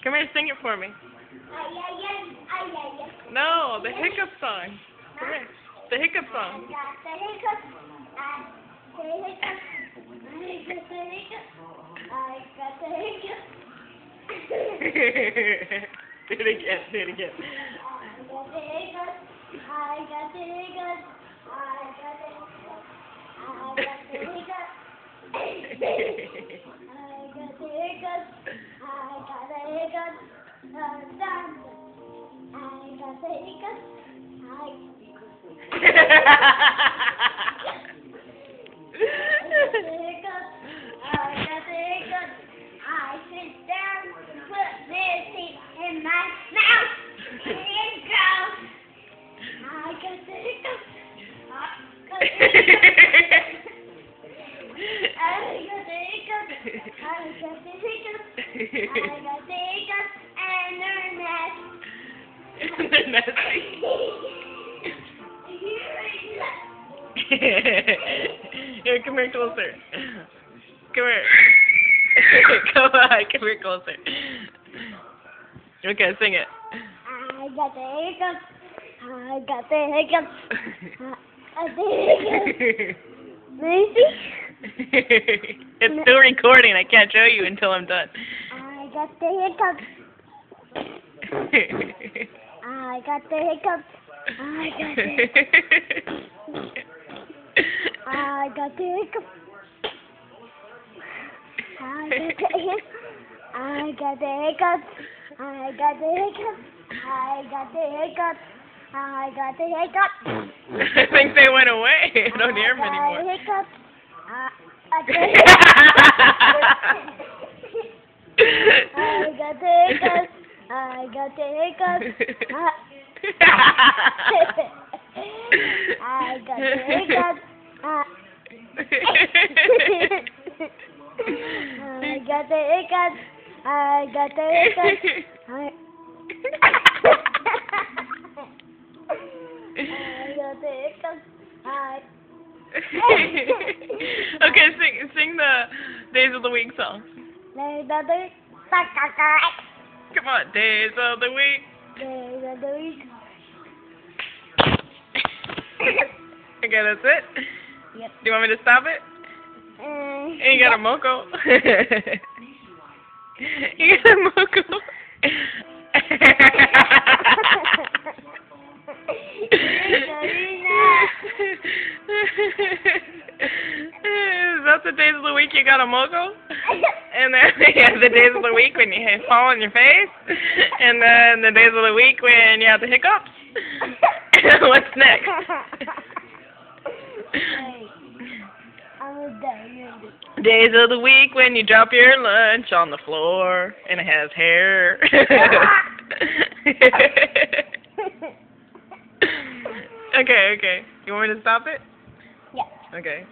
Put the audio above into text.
Come here, sing it for me. No, the hiccup song. Come here. The hiccup song. Do it again, do it again. Here, come here closer. Come here. Come on, come here closer. Okay, sing it. I got the hiccups. I got the hiccups. I got the hiccups. Maybe? It's still recording. I can't show you until I'm done. I got the hiccups. I got the hiccups. I got the hiccups. I got the hiccups. I got the hiccups. I got the hiccups. I got the hiccups. I got the hiccups. I think they went away. I don't hear them anymore. I got the hiccups. I got the hiccups. I got the hiccups. I got the hiccups. I got the hiccups. I got the hiccups. I got the hiccups. Okay, sing the Days of the Week song. Come on, Days of the Week. Days of the Week. Okay, that's it? Yep. Do you want me to stop it? You got a moco. You got a moco. Is that the days of the week you got a moco? And then the days of the week when you fall on your face? And then the days of the week when you have the hiccups? What's next? Days of the week when you drop your lunch on the floor and it has hair. Okay. You want me to stop it? Yeah. Okay.